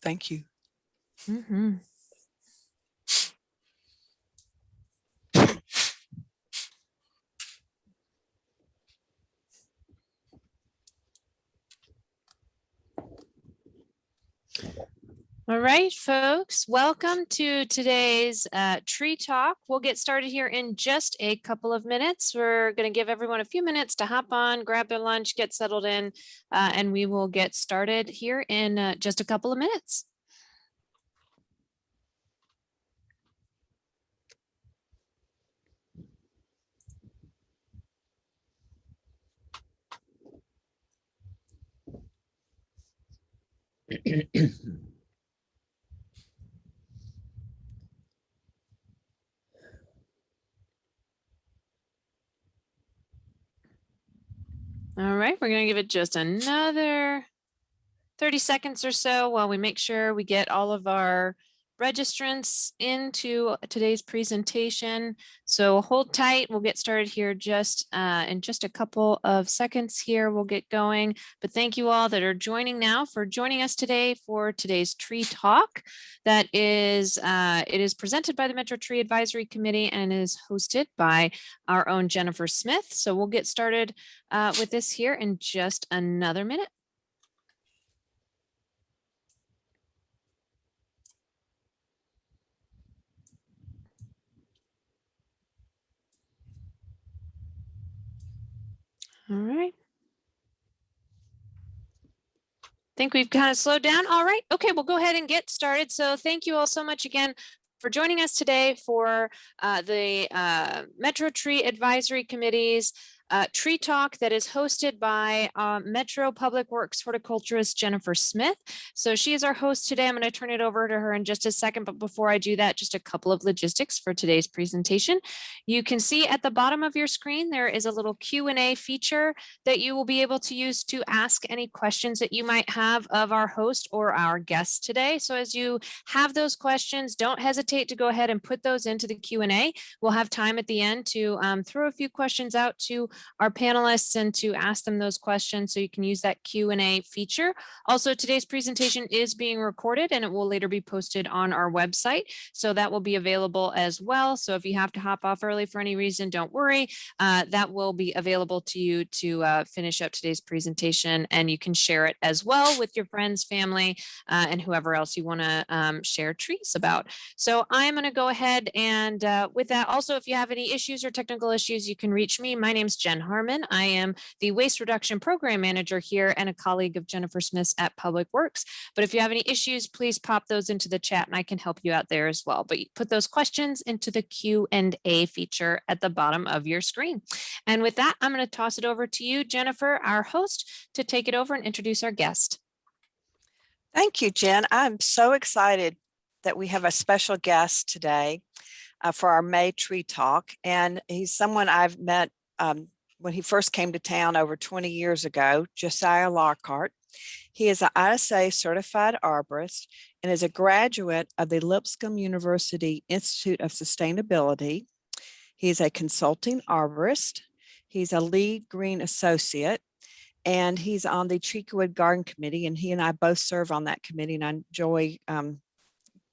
Thank you. Mm-hmm. All right, folks, welcome to today's tree talk. We'll get started here in just a couple of minutes. We're going to give everyone a few minutes to hop on, grab their lunch, get settled in, and we will get started here in just a couple of minutes. All right, we're going to give it just another 30 seconds or so while we make sure we get all of our registrants into today's presentation. So hold tight. We'll get started here just in just a couple of seconds here. We'll get going. But thank you all that are joining now for joining us today for today's tree talk. That is, it is presented by the Metro Tree Advisory Committee and is hosted by our own Jennifer Smith. So we'll get started with this here in just another minute. All right. Think we've kind of slowed down. All right. Okay, we'll go ahead and get started. So thank you all so much again for joining us today for the Metro Tree Advisory Committee's Tree Talk that is hosted by Metro Public Works horticulturist Jennifer Smith. So she is our host today. I'm going to turn it over to her in just a second. But before I do that, just a couple of logistics for today's presentation. You can see at the bottom of your screen, there is a little Q&A feature that you will be able to use to ask any questions that you might have of our host or our guest today. So as you have those questions, don't hesitate to go ahead and put those into the Q&A. We'll have time at the end to throw a few questions out to our panelists and to ask them those questions, so you can use that Q&A feature. Also, today's presentation is being recorded and it will later be posted on our website, so that will be available as well. So if you have to hop off early for any reason, don't worry. That will be available to you to finish up today's presentation, and you can share it as well with your friends, family, and whoever else you want to share trees about. So I'm going to go ahead and with that, also, if you have any issues or technical issues, you can reach me. My name's Jen Harmon. I am the Waste Reduction Program Manager here and a colleague of Jennifer Smith's at Public Works. But if you have any issues, please pop those into the chat and I can help you out there as well. But you put those questions into the Q&A feature at the bottom of your screen. And with that, I'm going to toss it over to you, Jennifer, our host, to take it over and introduce our guest. Thank you, Jen. I'm so excited that we have a special guest today for our May Tree Talk. And he's someone I've met when he first came to town over 20 years ago, Josiah Lockard. He is an ISA certified arborist and is a graduate of the Lipscomb University Institute of Sustainability. He's a consulting arborist. He's a lead green associate, and he's on the Treewood Garden Committee, and he and I both serve on that committee, and I enjoy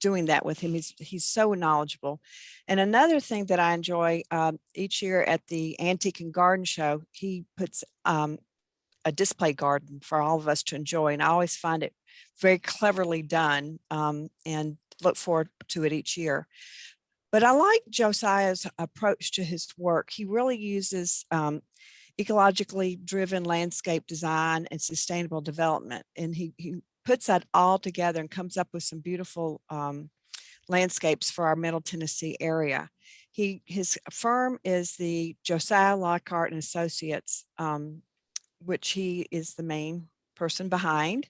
doing that with him. He's so knowledgeable. And another thing that I enjoy each year at the Antique and Garden Show, he puts a display garden for all of us to enjoy, and I always find it very cleverly done and look forward to it each year. But I like Josiah's approach to his work. He really uses ecologically driven landscape design and sustainable development. And he puts that all together and comes up with some beautiful landscapes for our Middle Tennessee area. His firm is the Josiah Lockard and Associates, which he is the main person behind.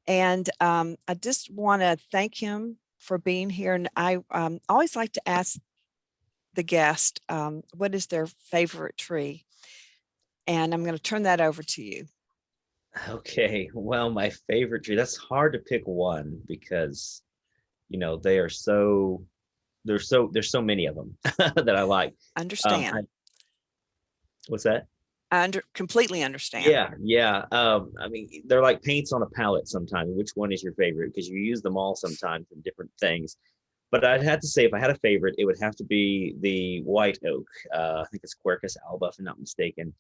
And I just want to thank him for being here. And I always like to ask the guest what is their favorite tree. And I'm going to turn that over to you. Okay, well, my favorite tree, that's hard to pick one because, you know, there's so many of them that I like. Understand. What's that? completely understand. Yeah. I mean, they're like paints on a palette sometimes. Which one is your favorite? Because you use them all sometimes in different things. But I'd have to say, if I had a favorite, it would have to be the white oak. I think it's Quercus alba, if I'm not mistaken.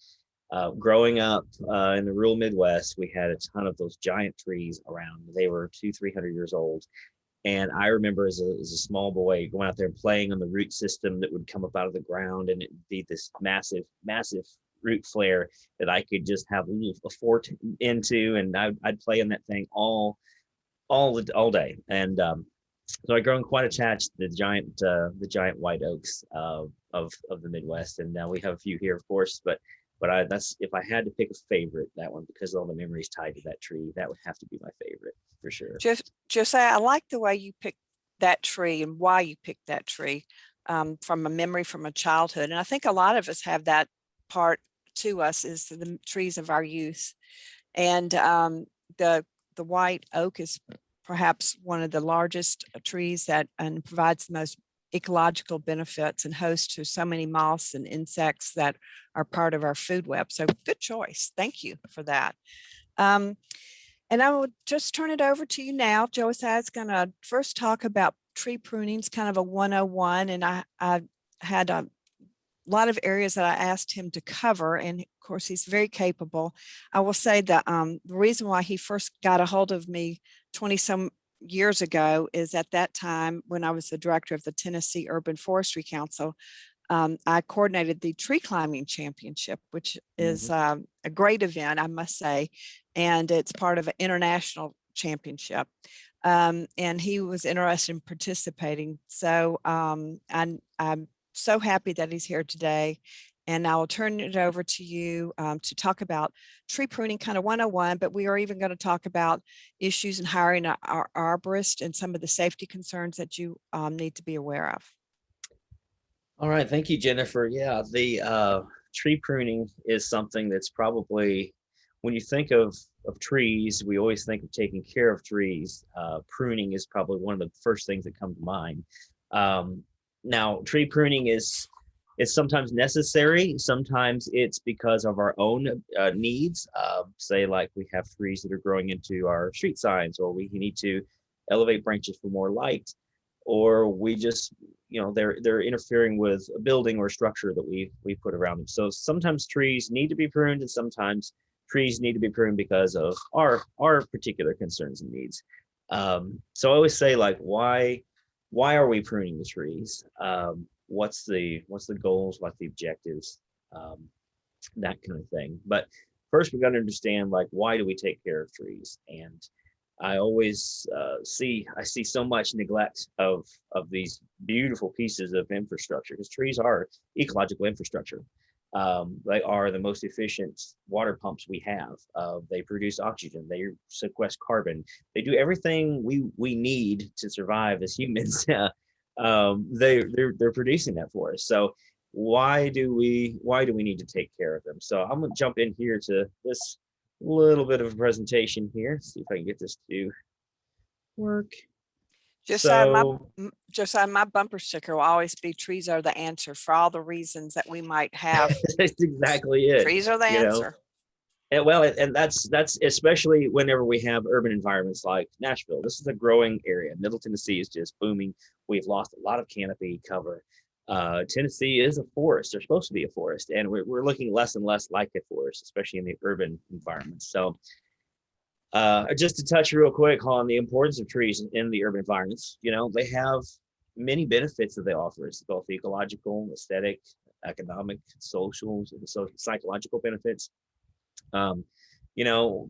Growing up in the rural Midwest, we had a ton of those giant trees around. They were 200-300 years old. And I remember as a small boy going out there and playing on the root system that would come up out of the ground, and it'd be this massive root flare that I could just have a fort into, and I'd play on that thing all day. And so I've grown quite attached to the giant white oaks of the Midwest, and now we have a few here, of course. But that's, if I had to pick a favorite, that one, because of all the memories tied to that tree, that would have to be my favorite for sure. Josiah, I like the way you picked that tree and why you picked that tree, from a memory from a childhood. And I think a lot of us have that part to us, is the trees of our youth. And the white oak is perhaps one of the largest trees and provides the most ecological benefits and host to so many moths and insects that are part of our food web. So good choice. Thank you for that. And I will just turn it over to you now. Josiah is going to first talk about tree pruning. It's kind of a 101. And I had a lot of areas that I asked him to cover. And of course, he's very capable. I will say that the reason why he first got a hold of me 20 some years ago is at that time, when I was the director of the Tennessee Urban Forestry Council, I coordinated the tree climbing championship, which is a great event, I must say, and it's part of an international championship. And he was interested in participating. So I'm so happy that he's here today. And I will turn it over to you to talk about tree pruning kind of 101, but we are even going to talk about issues in hiring our arborist and some of the safety concerns that you need to be aware of. All right, thank you, Jennifer. Yeah, the tree pruning is something that's probably, when you think of trees, we always think of taking care of trees. Pruning is probably one of the first things that come to mind. Now, tree pruning is sometimes necessary. Sometimes it's because of our own needs. Say, like we have trees that are growing into our street signs, or we need to elevate branches for more light, or we just, they're interfering with a building or structure that we put around them. So sometimes trees need to be pruned, and sometimes trees need to be pruned because of our particular concerns and needs. So I always say, like, why are we pruning the trees? What's the goals, what's the objectives, that kind of thing. But first, we got to understand, like, why do we take care of trees? And I always see so much neglect of these beautiful pieces of infrastructure, because trees are ecological infrastructure. They are the most efficient water pumps we have. They produce oxygen, they sequester carbon, they do everything we need to survive as humans. They're producing that for us. So why do we need to take care of them? So I'm going to jump in here to this little bit of a presentation here. See if I can get this to work. Josiah, my bumper sticker will always be "Trees are the answer" for all the reasons that we might have. That's exactly it. Trees are the answer. And that's especially whenever we have urban environments like Nashville. This is a growing area. Middle Tennessee is just booming. We've lost a lot of canopy cover. Tennessee is a forest. They're supposed to be a forest, and we're looking less and less like a forest, especially in the urban environments. So just to touch real quick on the importance of trees in the urban environments, they have many benefits that they offer. It's both ecological, aesthetic, economic, social, psychological benefits.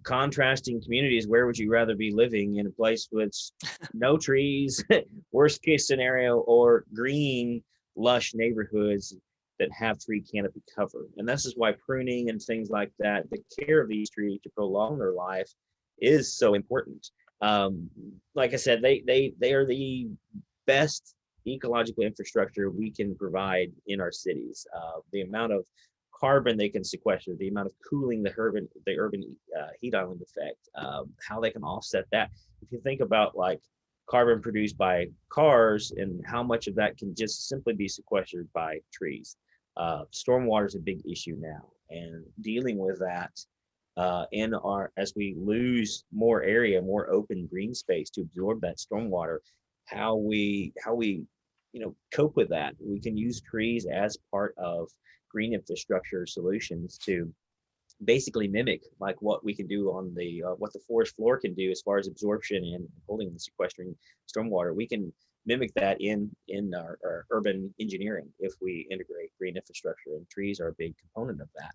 Contrasting communities, where would you rather be living? In a place with no trees, worst case scenario, or green, lush neighborhoods that have tree canopy cover? And this is why pruning and things like that, the care of these trees to prolong their life, is so important. Like I said, they are the best ecological infrastructure we can provide in our cities. The amount of carbon they can sequester, the amount of cooling the urban heat island effect, how they can offset that. If you think about, like, carbon produced by cars and how much of that can just simply be sequestered by trees. Stormwater is a big issue now, and dealing with that as we lose more area, more open green space to absorb that stormwater, how we cope with that. We can use trees as part of green infrastructure solutions to basically mimic like what we can do on the what the forest floor can do as far as absorption and holding and sequestering stormwater. We can mimic that in our urban engineering if we integrate green infrastructure, and trees are a big component of that.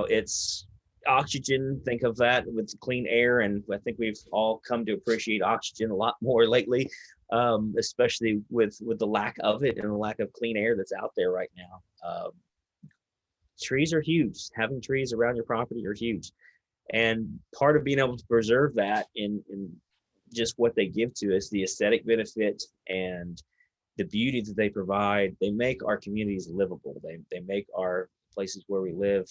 It's oxygen. Think of that with clean air, and I think we've all come to appreciate oxygen a lot more lately, especially with the lack of it and the lack of clean air that's out there right now. Trees are huge. Having trees around your property are huge. And part of being able to preserve that in just what they give to us, the aesthetic benefit and the beauty that they provide, they make our communities livable. They make our places where we live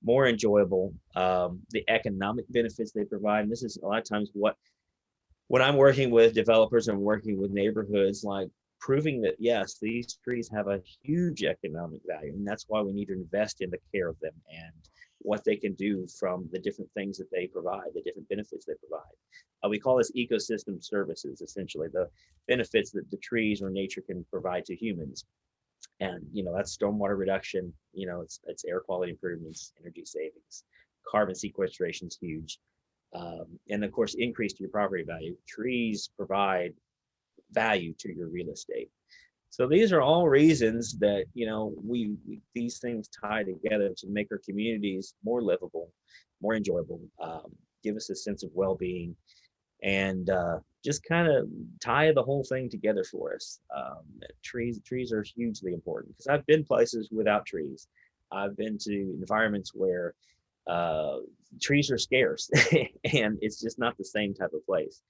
more enjoyable. The economic benefits they provide, and this is a lot of times when I'm working with developers and working with neighborhoods, like proving that yes, these trees have a huge economic value, and that's why we need to invest in the care of them and what they can do from the different things that they provide, the different benefits they provide. We call this ecosystem services, essentially the benefits that the trees or nature can provide to humans. And that's stormwater reduction, it's air quality improvements, energy savings, carbon sequestration is huge, and of course increase to your property value. Trees provide value to your real estate. So these are all reasons that we these things tie together to make our communities more livable, more enjoyable, give us a sense of well-being, and just kind of tie the whole thing together for us. Trees are hugely important, because I've been places without trees. I've been to environments where trees are scarce and it's just not the same type of place.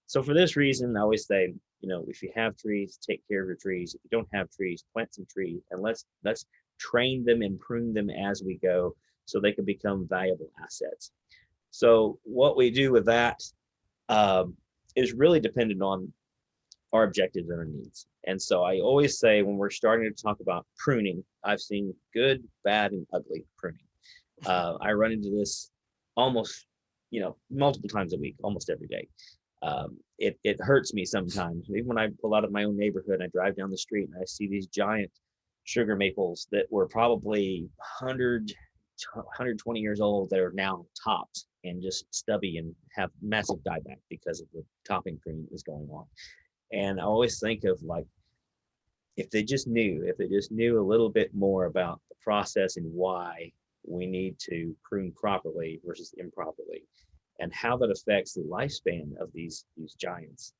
So for this reason, I always say, if you have trees, take care of your trees. If you don't have trees, plant some trees, and let's train them and prune them as we go so they can become valuable assets. So what we do with that is really dependent on our objectives and our needs. And so I always say, when we're starting to talk about pruning, I've seen good, bad, and ugly pruning. I run into this almost, multiple times a week, almost every day. It hurts me sometimes. Even when I pull out of my own neighborhood, I drive down the street and I see these giant sugar maples that were probably 120 years old that are now topped and just stubby and have massive dieback because of the topping pruning that's going on. And I always think of, like, if they just knew a little bit more about the process and why we need to prune properly versus improperly, and how that affects the lifespan of these giants.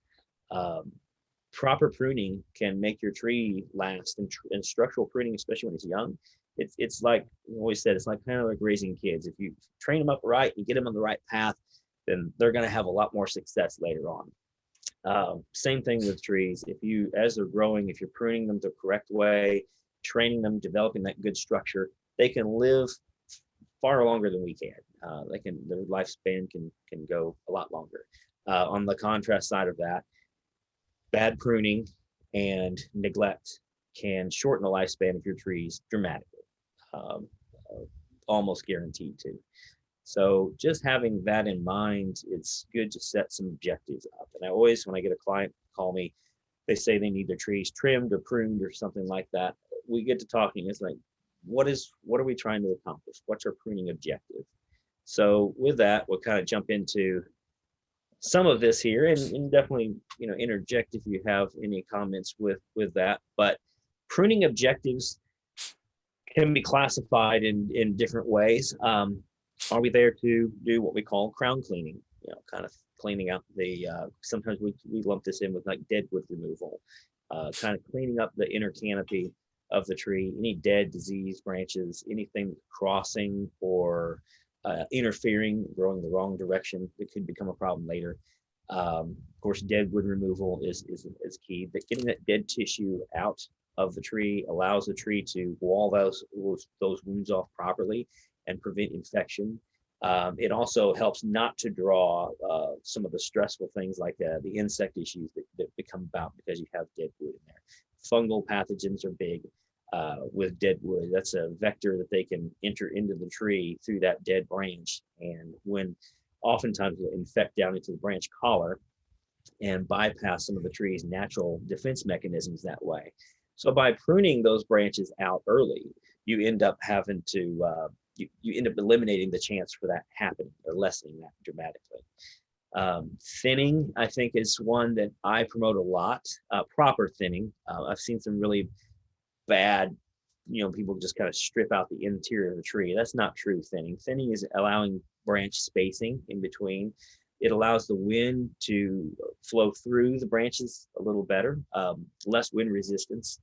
Proper pruning can make your tree last, and structural pruning, especially when it's young, it's like we always said, it's like kind of like raising kids. If you train them up right, you get them on the right path, then they're going to have a lot more success later on. Same thing with trees. As they're growing, if you're pruning them the correct way, training them, developing that good structure, they can live far longer than we can. Their lifespan can go a lot longer. On the contrast side of that, bad pruning and neglect can shorten the lifespan of your trees dramatically, almost guaranteed to. So just having that in mind, it's good to set some objectives up. And I always, when I get a client call me, they say they need their trees trimmed or pruned or something like that. We get to talking. It's like, what are we trying to accomplish? What's our pruning objective? So with that, we'll kind of jump into some of this here, and definitely, interject if you have any comments with that. But pruning objectives can be classified in different ways. Are we there to do what we call crown cleaning? Kind of cleaning up the, sometimes we lump this in with like deadwood removal, kind of cleaning up the inner canopy of the tree, any dead, diseased branches, anything crossing or interfering, growing the wrong direction that could become a problem later. Of course, deadwood removal is key, but getting that dead tissue out of the tree allows the tree to wall those wounds off properly and prevent infection. It also helps not to draw some of the stressful things like the insect issues that become about because you have dead wood in there. Fungal pathogens are big. with dead wood. That's a vector that they can enter into the tree through that dead branch. And when oftentimes will infect down into the branch collar and bypass some of the tree's natural defense mechanisms that way. So by pruning those branches out early, you end up having to, you end up eliminating the chance for that happening or lessening that dramatically. Thinning, I think, is one that I promote a lot. Proper thinning. I've seen some really bad, people just kind of strip out the interior of the tree. That's not true thinning. Thinning is allowing branch spacing in between. It allows the wind to flow through the branches a little better, less wind resistance.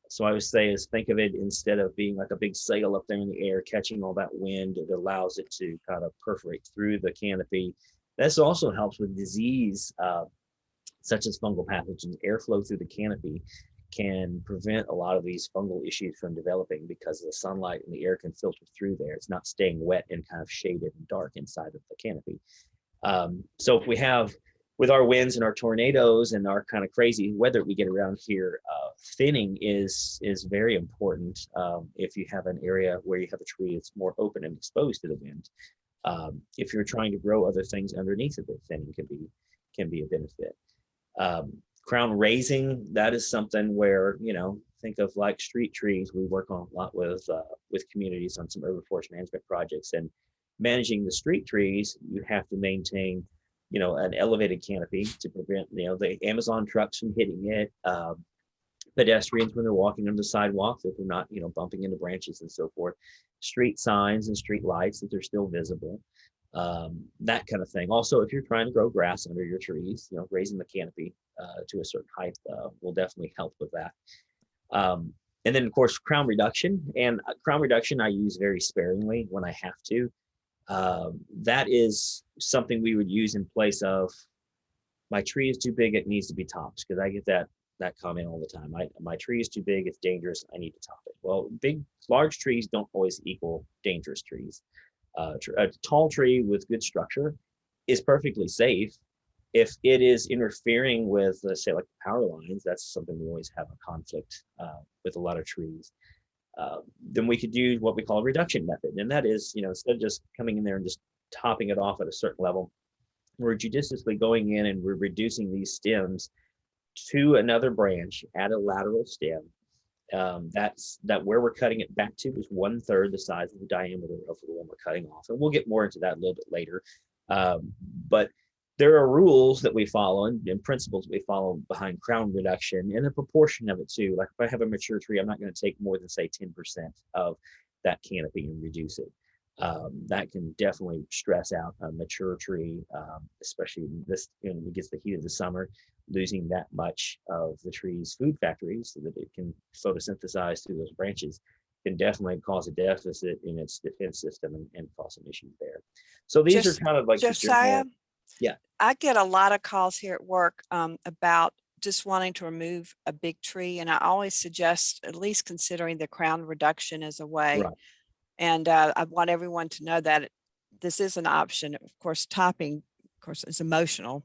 So I would say is think of it instead of being like a big sail up there in the air, catching all that wind, it allows it to kind of perforate through the canopy. This also helps with disease, such as fungal pathogens. Airflow through the canopy can prevent a lot of these fungal issues from developing because the sunlight and the air can filter through there. It's not staying wet and kind of shaded and dark inside of the canopy. So if we have, with our winds and our tornadoes and our kind of crazy weather we get around here, thinning is very important if you have an area where you have a tree that's more open and exposed to the wind. If you're trying to grow other things underneath of it, thinning can be a benefit. Crown raising, that is something where, think of like street trees. We work on a lot with communities on some urban forest management projects, and managing the street trees, you have to maintain, an elevated canopy to prevent, the Amazon trucks from hitting it, pedestrians when they're walking on the sidewalks, if they're not, bumping into branches and so forth, street signs and street lights, that they're still visible, that kind of thing. Also, if you're trying to grow grass under your trees, raising the canopy to a certain height will definitely help with that. And then of course, crown reduction, and crown reduction I use very sparingly when I have to. That is something we would use in place of, my tree is too big, it needs to be topped, because I get that comment all the time. My tree is too big, it's dangerous, I need to top it. Well, large trees don't always equal dangerous trees. A tall tree with good structure is perfectly safe. If it is interfering with, let's say, like power lines, that's something we always have a conflict with a lot of trees. Then we could do what we call a reduction method. And that is, instead of just coming in there and just topping it off at a certain level, we're judiciously going in and we're reducing these stems to another branch at a lateral stem. That where we're cutting it back to is 1/3 the size of the diameter of the one we're cutting off. And we'll get more into that a little bit later. But there are rules that we follow and principles we follow behind crown reduction, and a proportion of it too. Like if I have a mature tree, I'm not going to take more than say 10% of that canopy and reduce it. That can definitely stress out a mature tree, especially when it gets the heat of the summer, losing that much of the tree's food factories so that it can photosynthesize through those branches can definitely cause a deficit in its defense system and cause some issues there. So these are kind of like Josiah, yeah. I get a lot of calls here at work about just wanting to remove a big tree, and I always suggest at least considering the crown reduction as a way. Right. And I want everyone to know that this is an option. Of course, topping, of course, is emotional.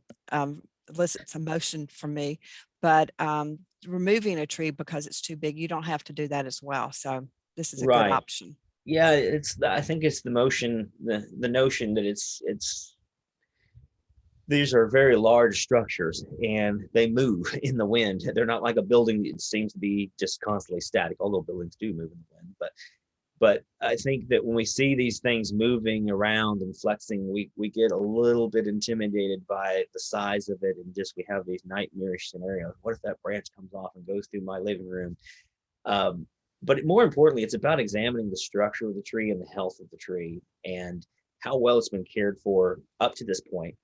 Elicits emotion from me, but removing a tree because it's too big, you don't have to do that as well. So this is a good option. Yeah, I think it's the notion that it's these are very large structures and they move in the wind. They're not like a building that seems to be just constantly static, although buildings do move in the wind. But I think that when we see these things moving around and flexing, we get a little bit intimidated by the size of it, and just we have these nightmarish scenarios. What if that branch comes off and goes through my living room? But more importantly, it's about examining the structure of the tree and the health of the tree, and how well it's been cared for up to this point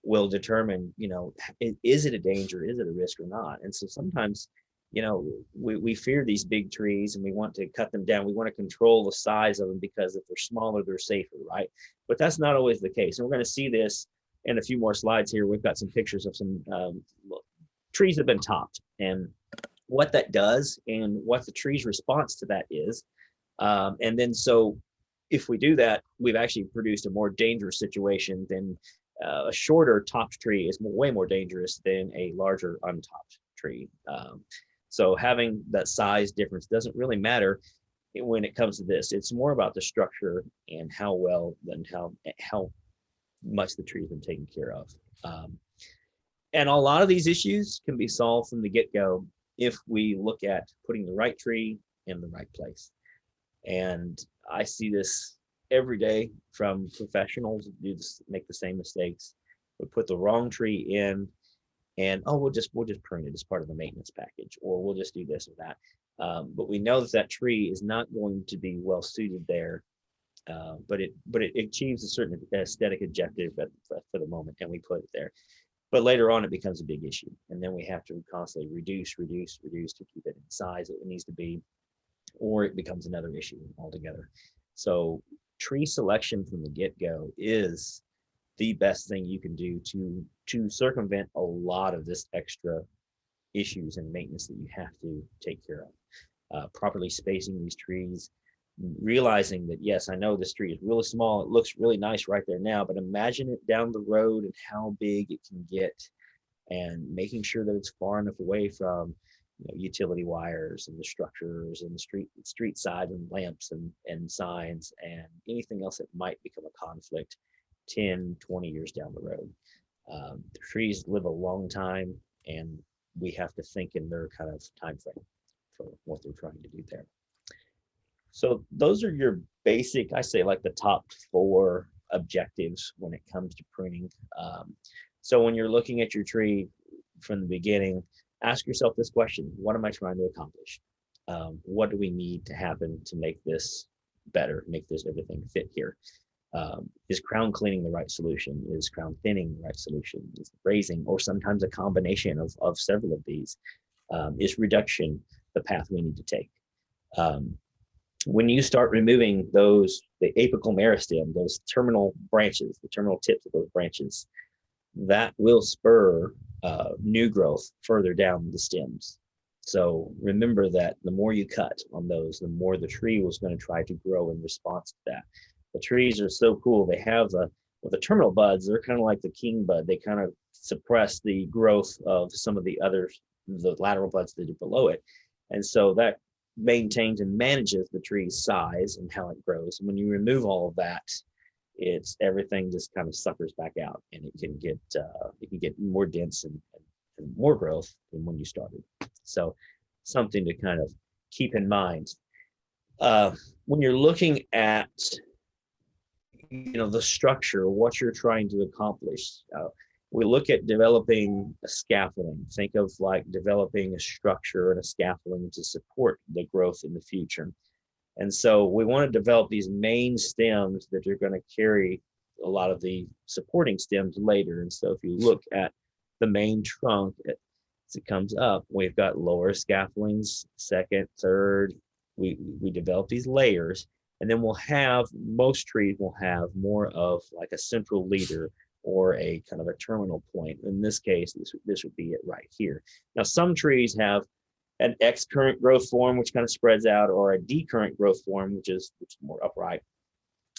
will determine, is it a danger, is it a risk or not? And so sometimes, we fear these big trees and we want to cut them down. We want to control the size of them because if they're smaller, they're safer, right? But that's not always the case. And we're going to see this in a few more slides here. We've got some pictures of some trees that have been topped and what that does and what the tree's response to that is. And then so if we do that, we've actually produced a more dangerous situation than a shorter topped tree is way more dangerous than a larger untopped tree. So having that size difference doesn't really matter when it comes to this. It's more about the structure and how well and how much the tree's been taken care of. And a lot of these issues can be solved from the get-go if we look at putting the right tree in the right place. And I see this every day from professionals who make the same mistakes. We put the wrong tree in, and we'll just prune it as part of the maintenance package, or we'll just do this or that. But we know that that tree is not going to be well suited there, but it achieves a certain aesthetic objective for the moment, and we put it there. But later on, it becomes a big issue, and then we have to constantly reduce to keep it in the size that it needs to be, or it becomes another issue altogether. So tree selection from the get-go is the best thing you can do to circumvent a lot of this extra issues and maintenance that you have to take care of. Properly spacing these trees, realizing that, yes, I know this tree is really small, it looks really nice right there now, but imagine it down the road and how big it can get, and making sure that it's far enough away from utility wires and the structures and the street side and lamps and signs and anything else that might become a conflict 10, 20 years down the road. The trees live a long time, and we have to think in their kind of time frame for what they're trying to do there. So those are your basic, I say, like the top 4 objectives when it comes to pruning. So when you're looking at your tree from the beginning, ask yourself this question: what am I trying to accomplish? What do we need to happen to make this better, make this everything fit here? Is crown cleaning the right solution? Is crown thinning the right solution? Is raising, or sometimes a combination of several of these? Is reduction the path we need to take? When you start removing the apical meristem, those terminal branches, the terminal tips of those branches, that will spur new growth further down the stems. So remember that the more you cut on those, the more the tree was going to try to grow in response to that. The trees are so cool. They have the terminal buds, they're kind of like the king bud. They kind of suppress the growth of some of the lateral buds that are below it. And so that maintains and manages the tree's size and how it grows. And when you remove all of that, everything just kind of suckers back out, and it can get more dense and more growth than when you started. So something to kind of keep in mind when you're looking at the structure, what you're trying to accomplish. We look at developing a scaffolding. Think of like developing a structure and a scaffolding to support the growth in the future. And so we want to develop these main stems that are going to carry a lot of the supporting stems later. And so if you look at the main trunk as it comes up, we've got lower scaffoldings, second, third. We develop these layers, and then most trees will have more of like a central leader or a kind of a terminal point. In this case, this would be it right here. Now, some trees have an X current growth form, which kind of spreads out, or a D current growth form, which is more upright.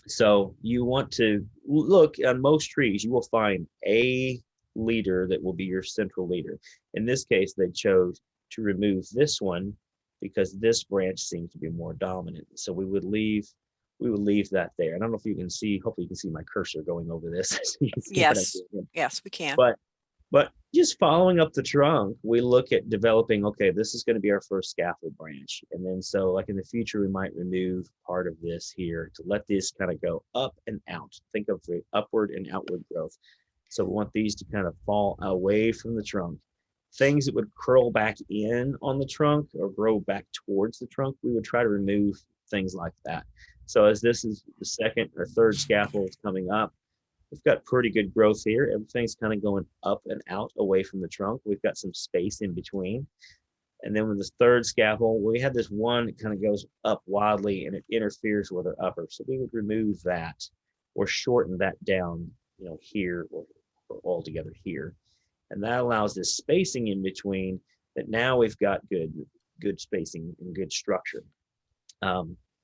So you want to look on most trees, you will find a leader that will be your central leader. In this case, they chose to remove this one because this branch seems to be more dominant. So we would leave that there. I don't know if you can see, hopefully you can see my cursor going over this. So you can see Yes, we can. But just following up the trunk, we look at developing, okay, this is going to be our first scaffold branch. And then so like in the future, we might remove part of this here to let this kind of go up and out. Think of the upward and outward growth. So we want these to kind of fall away from the trunk. Things that would curl back in on the trunk or grow back towards the trunk, we would try to remove things like that. So as this is the second or third scaffold coming up, we've got pretty good growth here. Everything's kind of going up and out away from the trunk. We've got some space in between. And then with this third scaffold, we have this one that kind of goes up wildly and it interferes with our upper. So we would remove that or shorten that down, here or altogether here. And that allows this spacing in between that now we've got good spacing and good structure.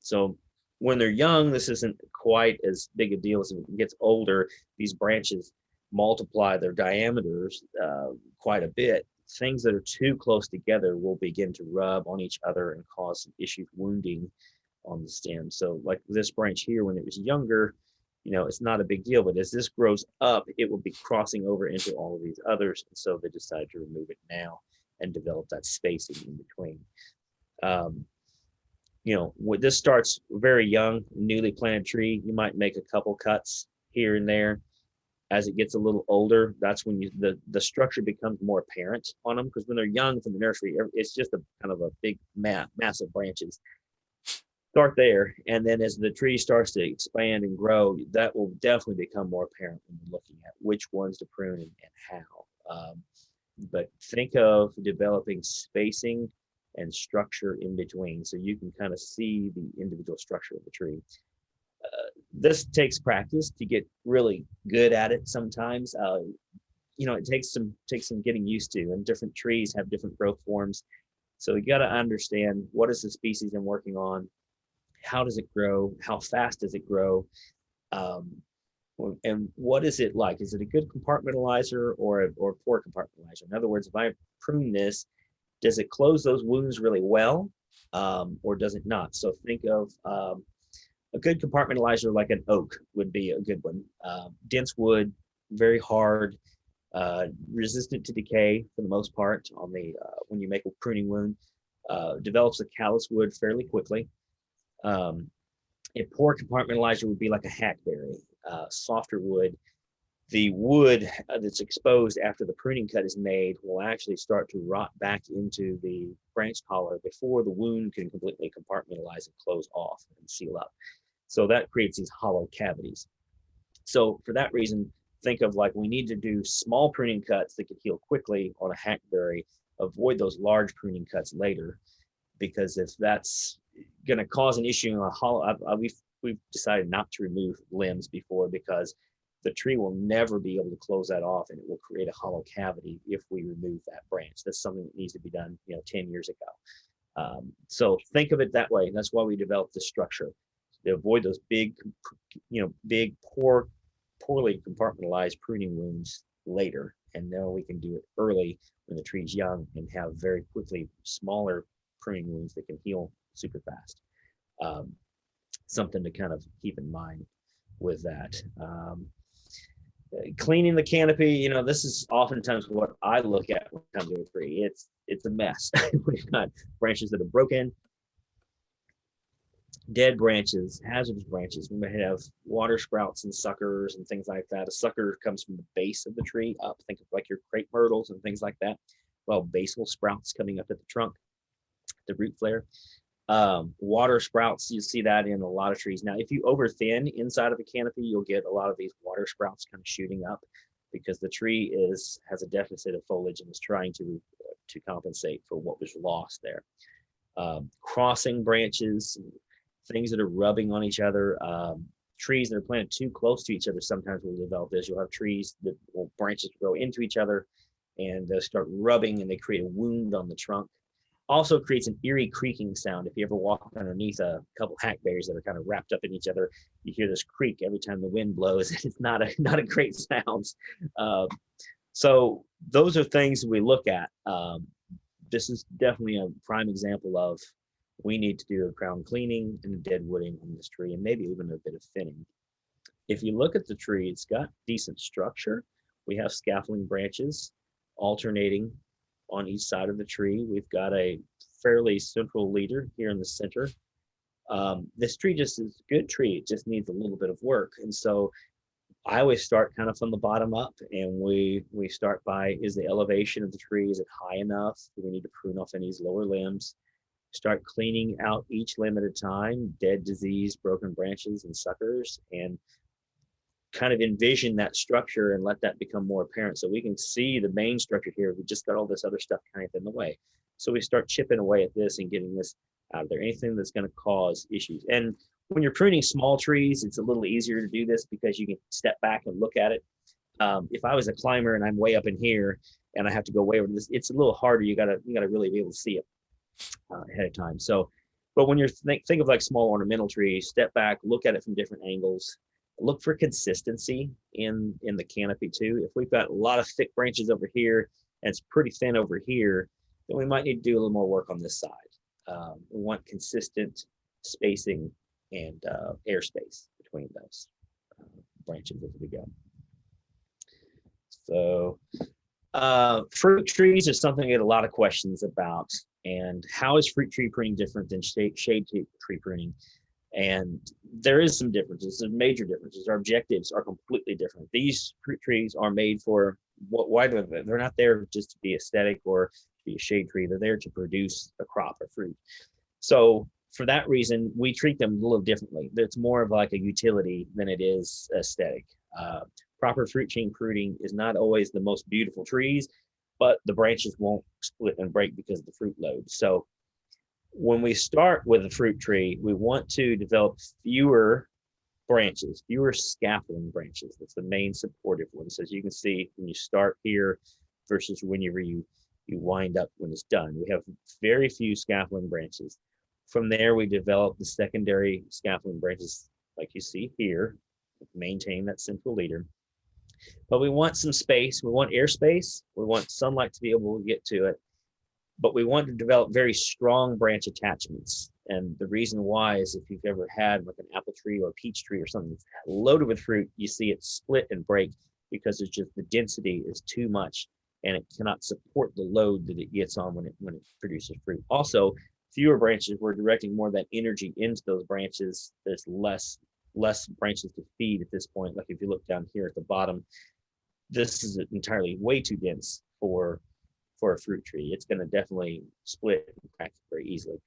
So when they're young, this isn't quite as big a deal. As it gets older, these branches multiply their diameters quite a bit. things that are too close together will begin to rub on each other and cause some issues wounding on the stem. So like this branch here, when it was younger, it's not a big deal, but as this grows up, it will be crossing over into all of these others. And so they decided to remove it now and develop that spacing in between. When this starts very young, newly planted tree, you might make a couple cuts here and there. As it gets a little older, that's when the structure becomes more apparent on them, because when they're young from the nursery, it's just a kind of a big massive branches. Start there, and then as the tree starts to expand and grow, that will definitely become more apparent when you're looking at which ones to prune and how. But think of developing spacing and structure in between, so you can kind of see the individual structure of the tree. This takes practice to get really good at it. Sometimes, it takes some getting used to, and different trees have different growth forms. So you got to understand, what is the species I'm working on? How does it grow? How fast does it grow? And what is it like? Is it a good compartmentalizer or a poor compartmentalizer? In other words, if I prune this, does it close those wounds really well, or does it not? So think of a good compartmentalizer like an oak would be a good one. Dense wood, very hard, resistant to decay for the most part. On the when you make a pruning wound, develops a callus wood fairly quickly. A poor compartmentalizer would be like a hackberry, softer wood. The wood that's exposed after the pruning cut is made will actually start to rot back into the branch collar before the wound can completely compartmentalize and close off and seal up. So that creates these hollow cavities. So for that reason, think of like, we need to do small pruning cuts that can heal quickly on a hackberry. Avoid those large pruning cuts later, because if that's going to cause an issue on a hollow, we've decided not to remove limbs before, because the tree will never be able to close that off, and it will create a hollow cavity if we remove that branch. That's something that needs to be done 10 years ago. So think of it that way. That's why we developed this structure, to avoid those big poorly compartmentalized pruning wounds later. And now we can do it early when the tree's young and have very quickly smaller pruning wounds that can heal super fast. Something to kind of keep in mind with that. Cleaning the canopy, this is oftentimes what I look at when it comes to a tree. It's a mess. We've got branches that are broken, dead branches, hazardous branches. We may have water sprouts and suckers and things like that. A sucker comes from the base of the tree up. Think of like your crepe myrtles and things like that. Well, basal sprouts coming up at the trunk, the root flare. Water sprouts, you see that in a lot of trees. Now, if you over thin inside of a canopy, you'll get a lot of these water sprouts kind of shooting up, because the tree has a deficit of foliage and is trying to compensate for what was lost there. Crossing branches, things that are rubbing on each other. Trees that are planted too close to each other sometimes will develop this. You'll have trees that branches grow into each other, and they'll start rubbing, and they create a wound on the trunk. Also creates an eerie creaking sound. If you ever walk underneath a couple hackberries that are kind of wrapped up in each other, you hear this creak every time the wind blows. It's not a great sound. So those are things we look at. This is definitely a prime example of, we need to do a crown cleaning and a dead wooding on this tree, and maybe even a bit of thinning. If you look at the tree, it's got decent structure. We have scaffolding branches alternating on each side of the tree. We've got a fairly central leader here in the center. This tree just is a good tree. It just needs a little bit of work. And so I always start kind of from the bottom up, and we start by, is the elevation of the tree, is it high enough? Do we need to prune off any of these lower limbs? Start cleaning out each limb at a time, dead, diseased, broken branches and suckers, and kind of envision that structure and let that become more apparent, so we can see the main structure here. We just got all this other stuff kind of in the way. So we start chipping away at this and getting this out of there, anything that's going to cause issues. And when you're pruning small trees, it's a little easier to do this because you can step back and look at it. If I was a climber and I'm way up in here and I have to go way over this, it's a little harder. You gotta really be able to see it ahead of time. So, but when you're think of like small ornamental trees, step back, look at it from different angles. Look for consistency in the canopy too. If we've got a lot of thick branches over here and it's pretty thin over here, then we might need to do a little more work on this side. We want consistent spacing and airspace between those branches as we go. So fruit trees is something I get a lot of questions about. And how is fruit tree pruning different than shade tree pruning? And there is some differences, some major differences. Our objectives are completely different. These fruit trees are made for why they're not there just to be aesthetic or be a shade tree. They're there to produce a crop of fruit. So for that reason, we treat them a little differently. It's more of like a utility than it is aesthetic. Proper fruit tree pruning is not always the most beautiful trees, but the branches won't split and break because of the fruit load. So when we start with a fruit tree, we want to develop fewer branches, fewer scaffolding branches. That's the main supportive one. So as you can see, when you start here versus whenever you wind up when it's done, we have very few scaffolding branches. From there, we develop the secondary scaffolding branches like you see here, maintain that central leader. But we want some space, we want airspace, we want sunlight to be able to get to it, but we want to develop very strong branch attachments. And the reason why is if you've ever had like an apple tree or a peach tree or something that's loaded with fruit, you see it split and break because it's just the density is too much and it cannot support the load that it gets on when it produces fruit. Also, fewer branches, we're directing more of that energy into those branches. There's less branches to feed at this point. Like if you look down here at the bottom, this is entirely way too dense for a fruit tree. It's going to definitely split and crack very easily.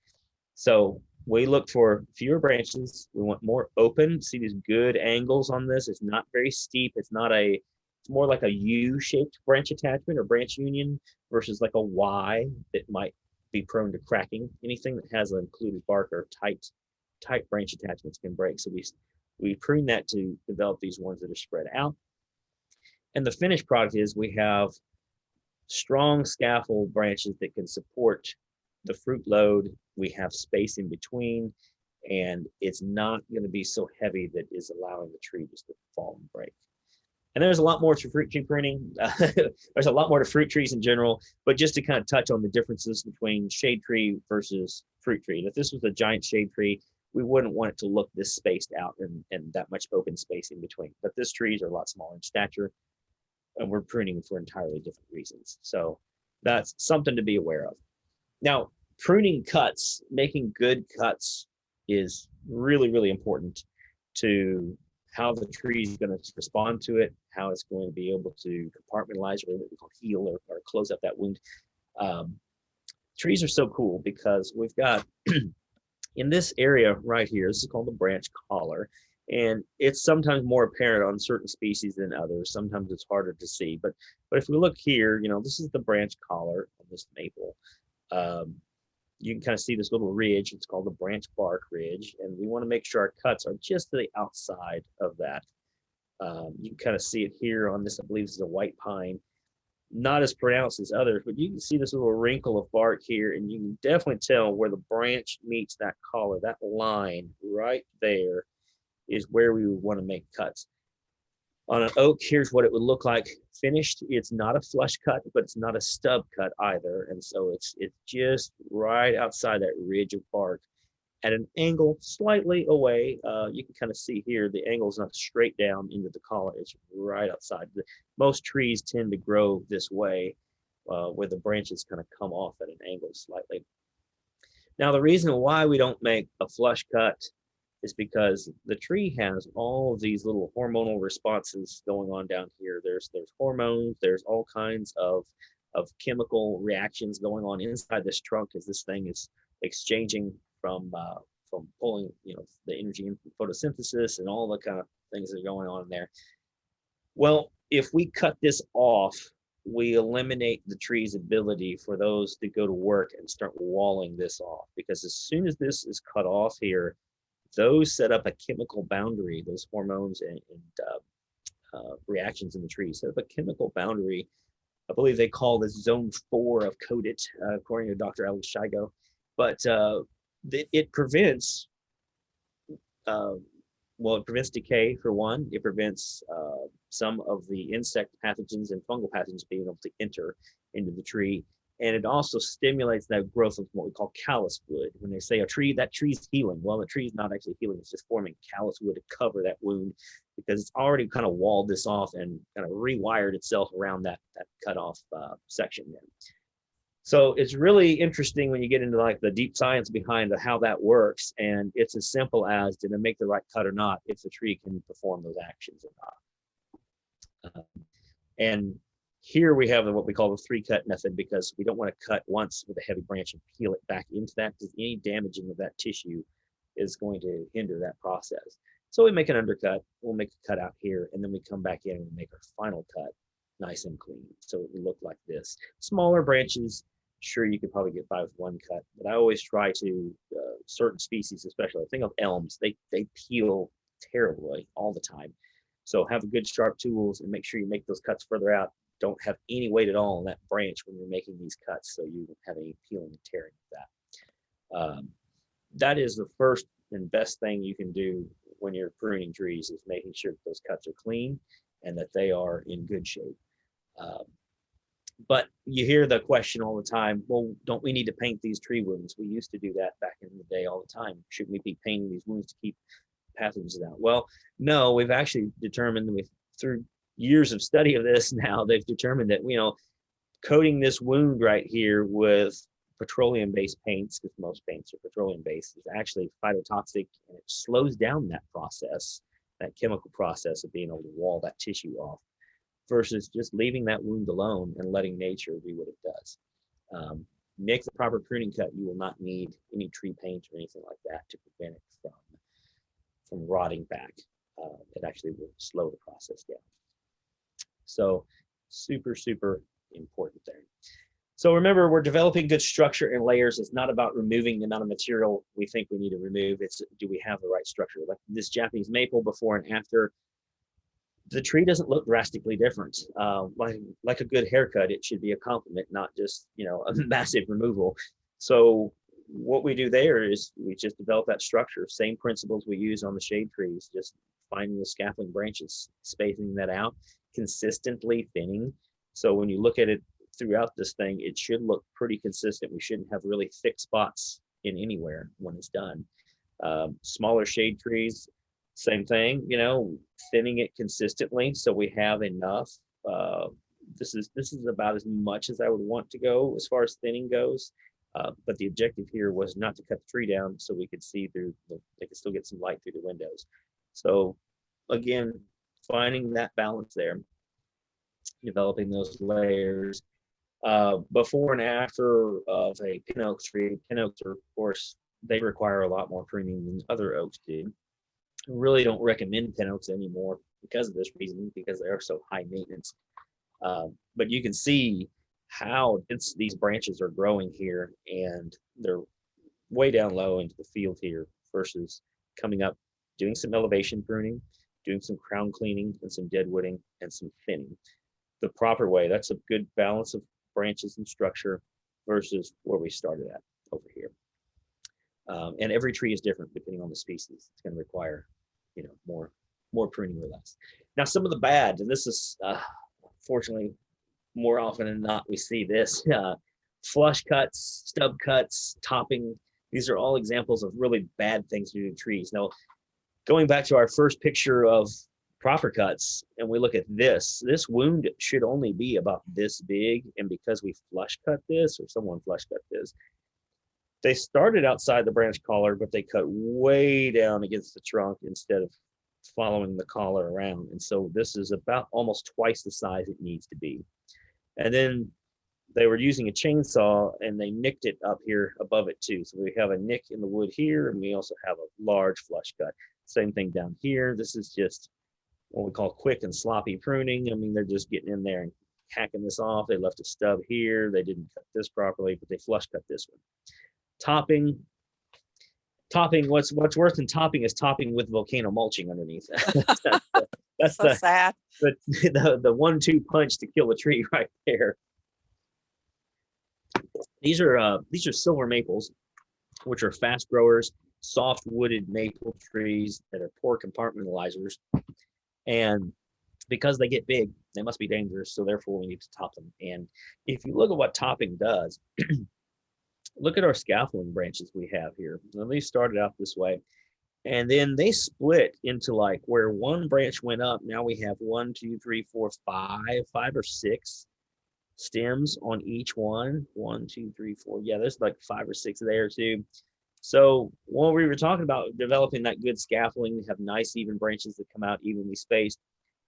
So we look for fewer branches. We want more open. See these good angles on this. It's not very steep. It's more like a U-shaped branch attachment or branch union versus like a Y that might be prone to cracking. Anything that has an included bark or tight branch attachments can break. So we prune that to develop these ones that are spread out. And the finished product is we have strong scaffold branches that can support the fruit load. We have space in between, and it's not going to be so heavy that is allowing the tree just to fall and break. And there's a lot more to fruit tree pruning. There's a lot more to fruit trees in general, but just to kind of touch on the differences between shade tree versus fruit tree. If this was a giant shade tree, we wouldn't want it to look this spaced out and that much open space in between. But this trees are a lot smaller in stature, and we're pruning for entirely different reasons. So that's something to be aware of. Now, pruning cuts, making good cuts is really, really important to how the tree is going to respond to it, how it's going to be able to compartmentalize or what we call heal or close up that wound. Trees are so cool because we've got in this area right here, this is called the branch collar, and it's sometimes more apparent on certain species than others. Sometimes it's harder to see, but if we look here, this is the branch collar of this maple. You can kind of see this little ridge. It's called the branch bark ridge, and we want to make sure our cuts are just to the outside of that. You can kind of see it here on this, I believe this is a white pine. Not as pronounced as others, but you can see this little wrinkle of bark here, and you can definitely tell where the branch meets that collar. That line right there is where we would want to make cuts. On an oak, here's what it would look like finished. It's not a flush cut, but it's not a stub cut either. And so it's just right outside that ridge of bark at an angle slightly away. You can kind of see here, the angle is not straight down into the collar. It's right outside. Most trees tend to grow this way, where the branches kind of come off at an angle slightly. Now, the reason why we don't make a flush cut is because the tree has all of these little hormonal responses going on down here. There's hormones, there's all kinds of chemical reactions going on inside this trunk as this thing is exchanging from pulling the energy in from photosynthesis and all the kind of things that are going on in there. Well, if we cut this off, we eliminate the tree's ability for those to go to work and start walling this off, because as soon as this is cut off here, those set up a chemical boundary, those hormones and reactions in the tree set up a chemical boundary. I believe they call this zone 4 of CODIT, according to Dr. Alex Shigo. But it prevents Well, it prevents decay for one. It prevents some of the insect pathogens and fungal pathogens being able to enter into the tree. And it also stimulates that growth of what we call callus wood. When they say that tree's healing, well, the tree's not actually healing, it's just forming callus wood to cover that wound because it's already kind of walled this off and kind of rewired itself around that cut off section there. So it's really interesting when you get into like the deep science behind how that works. And it's as simple as, did it make the right cut or not, if the tree can perform those actions or not. And here we have what we call the 3-cut method, because we don't want to cut once with a heavy branch and peel it back into that, because any damaging of that tissue is going to hinder that process. So we make an undercut, we'll make a cut out here, and then we come back in and make our final cut nice and clean. So it will look like this. Smaller branches, sure, you could probably get by with one cut, but I always try to, certain species especially, think of elms, they peel terribly all the time. So have good sharp tools and make sure you make those cuts further out. Don't have any weight at all on that branch when you're making these cuts, so you don't have any peeling and tearing with that. That is the first and best thing you can do when you're pruning trees, is making sure that those cuts are clean and that they are in good shape. But you hear the question all the time, well, don't we need to paint these tree wounds? We used to do that back in the day all the time. Shouldn't we be painting these wounds to keep pathogens out? Well, no, we've actually determined that through years of study of this now, they've determined that, coating this wound right here with petroleum-based paints, because most paints are petroleum-based, is actually phytotoxic, and it slows down that process, that chemical process of being able to wall that tissue off, versus just leaving that wound alone and letting nature do what it does. Make the proper pruning cut. You will not need any tree paint or anything like that to prevent it from rotting back. It actually will slow the process down. So super, super important there. So remember, we're developing good structure and layers. It's not about removing the amount of material we think we need to remove. It's, do we have the right structure? Like this Japanese maple before and after, the tree doesn't look drastically different. Like a good haircut, it should be a compliment, not just, a massive removal. So what we do there is we just develop that structure, same principles we use on the shade trees, just finding the scaffolding branches, spacing that out, consistently thinning. So when you look at it throughout this thing, it should look pretty consistent. We shouldn't have really thick spots in anywhere when it's done. Smaller shade trees, same thing, thinning it consistently so we have enough. This is about as much as I would want to go as far as thinning goes. But the objective here was not to cut the tree down so we could see through, they could still get some light through the windows. So again, finding that balance there, developing those layers. Before and after of a pin oak tree. Pin oaks are, of course, they require a lot more pruning than other oaks do. I really don't recommend pin oaks anymore because of this reason, because they are so high maintenance. But you can see how dense these branches are growing here, and they're way down low into the field here versus coming up, doing some elevation pruning, doing some crown cleaning and some deadwooding and some thinning. The proper way, that's a good balance of branches and structure versus where we started at over here. And every tree is different depending on the species. It's going to require, more pruning or less. Now, some of the bad, and this is fortunately more often than not we see this, flush cuts, stub cuts, topping. These are all examples of really bad things to do to trees. Now, going back to our first picture of proper cuts, and we look at this wound should only be about this big, and because we flush cut this, or someone flush cut this, they started outside the branch collar, but they cut way down against the trunk instead of following the collar around, and so this is about almost twice the size it needs to be. And then they were using a chainsaw and they nicked it up here above it too, so we have a nick in the wood here, and we also have a large flush cut. Same thing down here. This is just what we call quick and sloppy pruning. I mean, they're just getting in there and hacking this off. They left a stub here. They didn't cut this properly, but they flush cut this one. Topping, what's worse than topping is topping with volcano mulching underneath. That's So sad. the 1-2 punch to kill a tree right there. These are silver maples, which are fast growers. soft wooded maple trees that are poor compartmentalizers. And because they get big, they must be dangerous. So therefore we need to top them. And if you look at what topping does, look at our scaffolding branches we have here. Now, they started out this way, and then they split into like where one branch went up. Now we have 1, 2, 3, 4, 5 or 6 stems on each one. 1, 2, 3, 4. Yeah, there's like 5 or 6 there too. So when we were talking about developing that good scaffolding, have nice even branches that come out evenly spaced,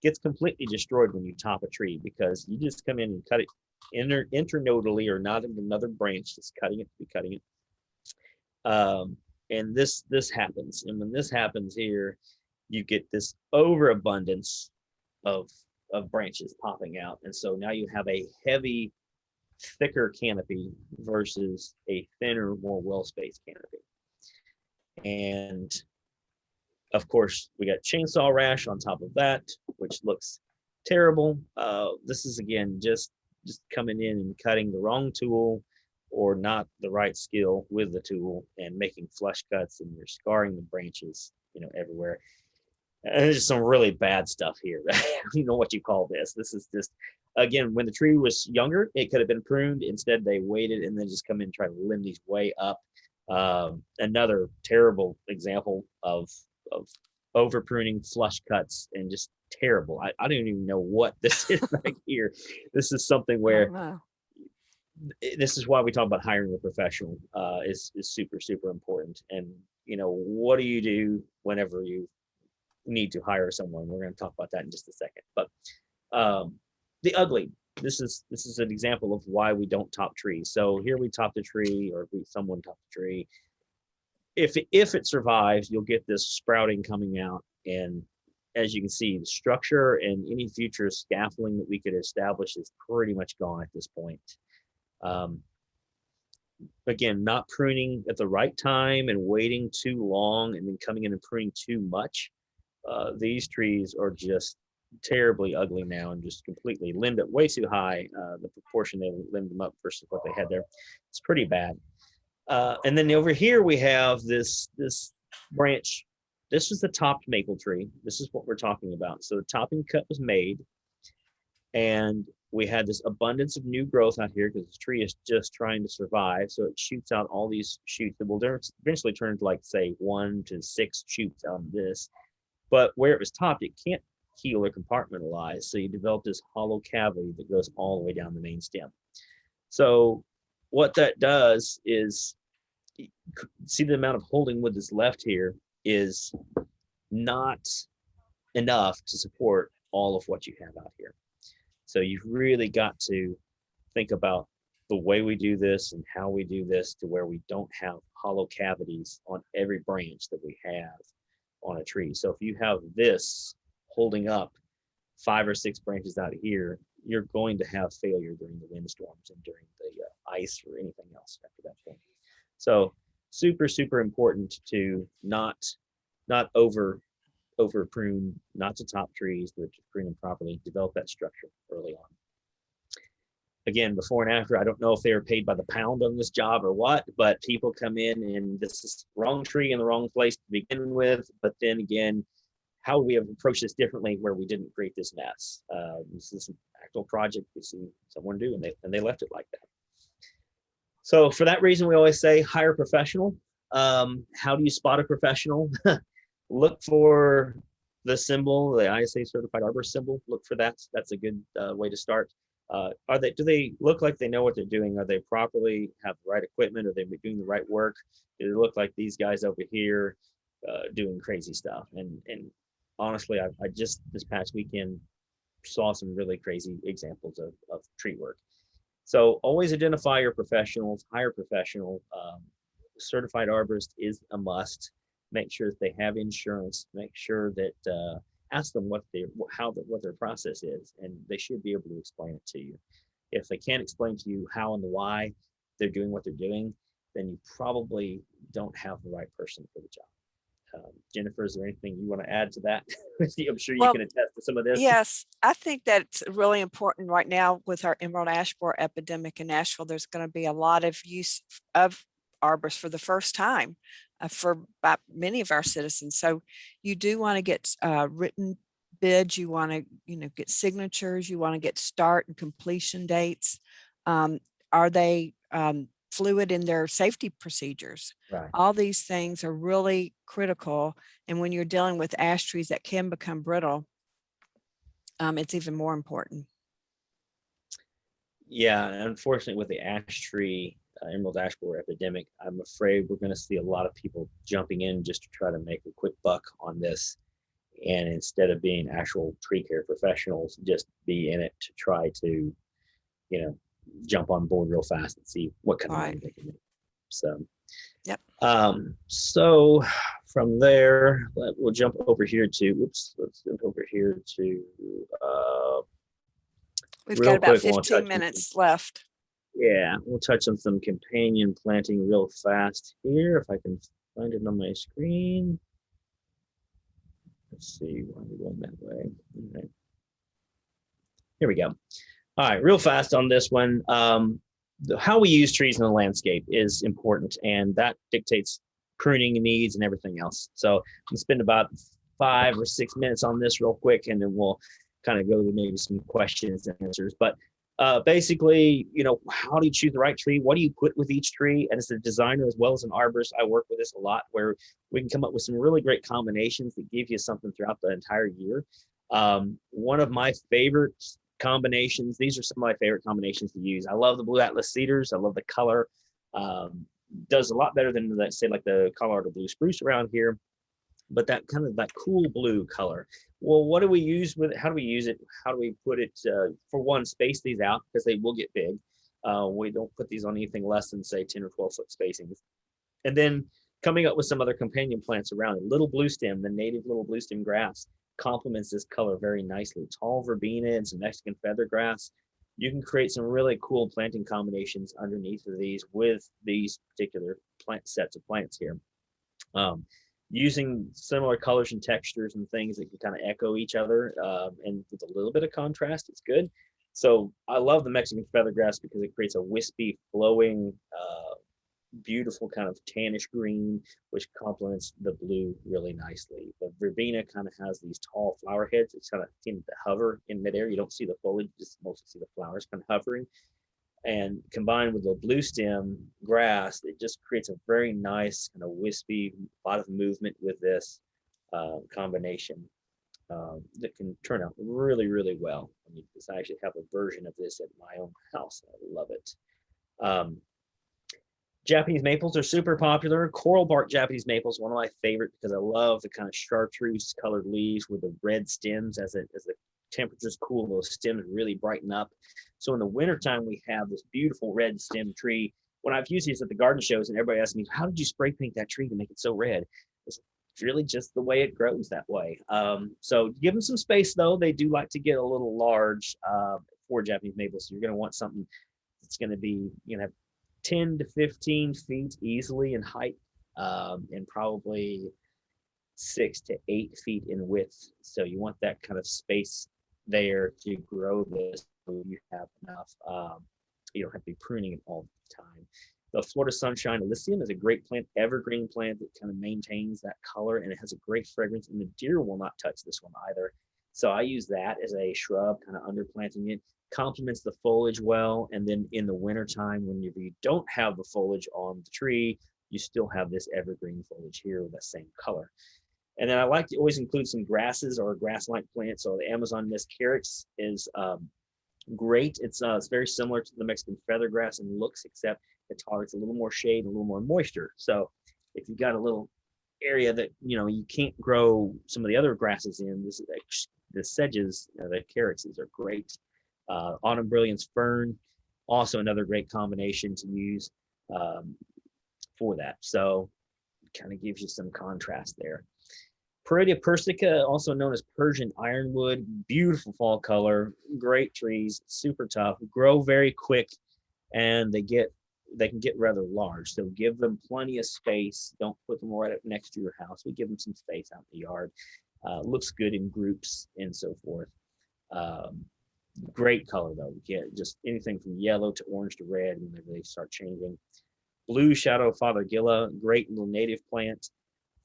gets completely destroyed when you top a tree, because you just come in and cut it internodally, or not in another branch, just cutting it to be cutting it. And this happens. And when this happens here, you get this overabundance of branches popping out. And so now you have a heavy, thicker canopy versus a thinner, more well-spaced canopy. And of course, we got chainsaw rash on top of that, which looks terrible. This is, again, just coming in and cutting the wrong tool, or not the right skill with the tool, and making flush cuts, and you're scarring the branches, everywhere. And there's some really bad stuff here. I don't know what you call this. This is just, again, when the tree was younger, it could have been pruned. Instead, they waited and then just come in and try to limb these way up. Another terrible example of over pruning, flush cuts, and just terrible. I don't even know what this is back here. This is something where this is why we talk about hiring a professional is super, super important. And what do you do whenever you need to hire someone? We're going to talk about that in just a second. But the ugly, this is an example of why we don't top trees. So here we top the tree, or someone top the tree. If it survives, you'll get this sprouting coming out, and as you can see, the structure and any future scaffolding that we could establish is pretty much gone at this point. Again, not pruning at the right time and waiting too long, and then coming in and pruning too much. These trees are just terribly ugly now, and just completely limbed up way too high. The proportion they limbed them up versus what they had there, it's pretty bad. And then over here we have this branch. This is the topped maple tree. This is what we're talking about. So the topping cut was made, and we had this abundance of new growth out here because the tree is just trying to survive. So it shoots out all these shoots that will eventually turn into, like, say, 1 to 6 shoots out of this. But where it was topped, it can't heal or compartmentalize. So you develop this hollow cavity that goes all the way down the main stem. So what that does is, see, the amount of holding wood that's left here is not enough to support all of what you have out here. So you've really got to think about the way we do this and how we do this, to where we don't have hollow cavities on every branch that we have on a tree. So if you have this holding up 5 or 6 branches out here, you're going to have failure during the windstorms and during the ice or anything else after that point. So super, super important to not over prune, not to top trees, but to prune them properly, develop that structure early on. Again, before and after, I don't know if they are paid by the pound on this job or what, but people come in and this is the wrong tree in the wrong place to begin with. But then again, how we have approached this differently where we didn't create this mess. This is an actual project we see someone do, and they left it like that. So for that reason, we always say hire a professional. How do you spot a professional? Look for the symbol, the ISA certified arborist symbol. Look for that. That's a good way to start. Do they look like they know what they're doing? Are they properly have the right equipment? Are they doing the right work? Do they look like these guys over here doing crazy stuff? And honestly, I just this past weekend saw some really crazy examples of tree work. So always identify your professionals, hire a professional. Certified arborist is a must. Make sure that they have insurance. Make sure that ask them what their process is, and they should be able to explain it to you. If they can't explain to you how and the why they're doing what they're doing, then you probably don't have the right person for the job. Jennifer, is there anything you want to add to that? I'm sure you can attest to some of this. Yes, I think that's really important right now with our emerald ash borer epidemic in Nashville. There's going to be a lot of use of arborists for the first time. by many of our citizens. So you do want to get written bids. You want to, get signatures. You want to get start and completion dates. Are they fluid in their safety procedures? Right. All these things are really critical. And when you're dealing with ash trees that can become brittle, it's even more important. Yeah, unfortunately, with the ash tree, emerald ash borer epidemic, I'm afraid we're going to see a lot of people jumping in just to try to make a quick buck on this. And instead of being actual tree care professionals, just be in it to try to, jump on board real fast and see what kind of money they can make. So, yep. So from there, we'll jump over here to, let's jump over here to, we've got about 15 minutes left. Yeah, we'll touch on some companion planting real fast here, if I can find it on my screen. Let's see, why are we going that way? All right. Here we go. All right, real fast on this one. How we use trees in the landscape is important, and that dictates pruning needs and everything else. So I'm gonna spend about 5 or 6 minutes on this real quick, and then we'll kind of go to maybe some questions and answers. But basically, how do you choose the right tree? What do you put with each tree? And as a designer as well as an arborist, I work with this a lot, where we can come up with some really great combinations that give you something throughout the entire year. One of my favorite combinations, these are some of my favorite combinations to use. I love the Blue Atlas Cedars. I love the color. Does a lot better than, let's say, like the Colorado Blue Spruce around here. But that kind of that cool blue color. Well, what do we use with it? How do we use it? How do we put it? For one, space these out because they will get big. We don't put these on anything less than, say, 10 or 12 foot spacings. And then coming up with some other companion plants around it. Little blue stem, the native little blue stem grass, complements this color very nicely. Tall verbena and some Mexican feather grass. You can create some really cool planting combinations underneath of these with these particular plant sets of plants here. Using similar colors and textures and things that can kind of echo each other, and with a little bit of contrast, it's good. So I love the Mexican feathergrass because it creates a wispy, flowing, beautiful kind of tannish green, which complements the blue really nicely. The verbena kind of has these tall flower heads. It's kind of tend to hover in midair. You don't see the foliage, you just mostly see the flowers kind of hovering. And combined with the blue stem grass, it just creates a very nice kind of wispy, a lot of movement with this combination that can turn out really, really well. I actually have a version of this at my own house. I love it. Japanese maples are super popular. Coral bark Japanese maples, one of my favorite because I love the kind of chartreuse colored leaves with the red stems. As the temperatures cool, those stems really brighten up. So in the wintertime, we have this beautiful red stem tree. When I've used these at the garden shows and everybody asks me, how did you spray paint that tree to make it so red? It's really just the way it grows that way. So give them some space though. They do like to get a little large for Japanese maples. So you're gonna want something that's gonna be, 10 to 15 feet easily in height, and probably 6 to 8 feet in width. So you want that kind of space there to grow this, so you have enough. You don't have to be pruning it all the time. The Florida Sunshine Elysium is a great plant, evergreen plant that kind of maintains that color, and it has a great fragrance, and the deer will not touch this one either. So I use that as a shrub, kind of underplanting it. Complements the foliage well, and then in the wintertime, when you don't have the foliage on the tree, you still have this evergreen foliage here with that same color. And then I like to always include some grasses or grass-like plants. So the Amazon mist carex is great. It's very similar to the Mexican feathergrass in looks, except it tolerates a little more shade and a little more moisture. So if you've got a little area that you can't grow some of the other grasses in, the sedges, the carexes are great. Autumn brilliance fern, also another great combination to use for that. So kind of gives you some contrast there. Paredia persica, also known as Persian ironwood, beautiful fall color, great trees, super tough, grow very quick, and they can get rather large. So give them plenty of space. Don't put them right up next to your house. We give them some space out in the yard. Looks good in groups and so forth. Great color though. You get just anything from yellow to orange to red whenever they start changing. Blue shadow fothergilla, great little native plant.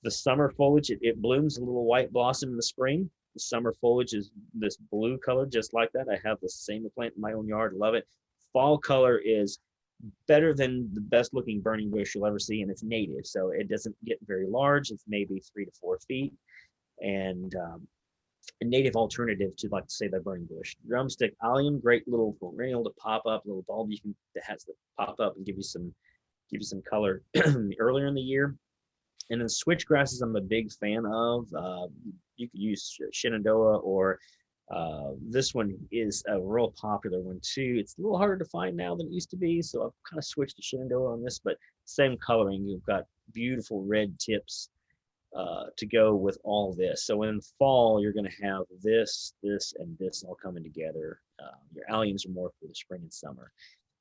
The summer foliage, it blooms a little white blossom in the spring. The summer foliage is this blue color, just like that. I have the same plant in my own yard, love it. Fall color is better than the best looking burning bush you'll ever see, and it's native, so it doesn't get very large. It's maybe 3 to 4 feet, and a native alternative to, like, say, the burning bush. Drumstick allium, great little perennial to pop up, little bulb you can that has to pop up and give you some color earlier in the year. And then switchgrasses I'm a big fan of. You could use Shenandoah, or this one is a real popular one too. It's a little harder to find now than it used to be, so I've kind of switched to Shenandoah on this, but same coloring. You've got beautiful red tips to go with all this. So in fall, you're going to have this, and this all coming together. Your alliums are more for the spring and summer.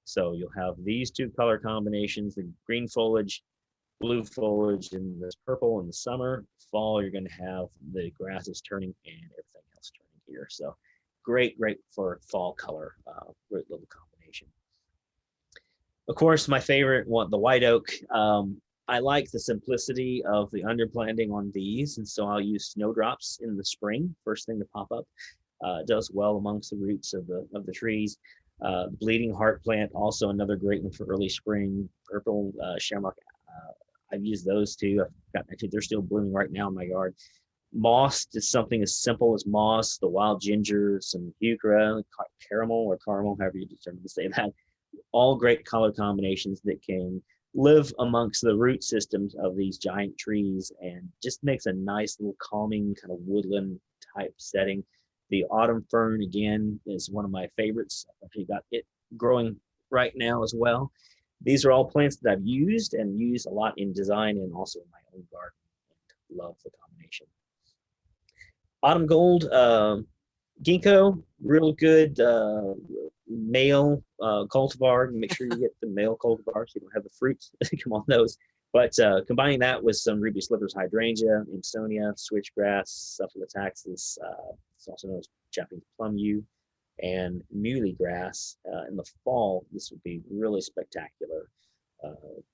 So you'll have these two color combinations, the green foliage, blue foliage, and this purple in the summer. Fall, you're going to have the grasses turning and everything else turning here. So great for fall color. Great little combination. Of course, my favorite one, the white oak. I like the simplicity of the underplanting on these, and so I'll use snowdrops in the spring, first thing to pop up. It does well amongst the roots of the trees. Bleeding heart plant, also another great one for early spring. Purple Shamrock, I've used those too. Actually, they're still blooming right now in my yard. Moss is something as simple as moss, the wild ginger, some heuchera, caramel, however you determine to say that. All great color combinations that can live amongst the root systems of these giant trees and just makes a nice little calming kind of woodland type setting. The autumn fern, again, is one of my favorites. I've actually got it growing right now as well. These are all plants that I've used a lot in design and also in my own garden. And love the combination. Autumn gold, ginkgo, real good male cultivar. Make sure you get the male cultivar so you don't have the fruits come on those. But combining that with some ruby slivers hydrangea, Imsonia, switchgrass, Cephalataxis, it's also known as Japanese plum yew, and muley grass. In the fall, this would be really spectacular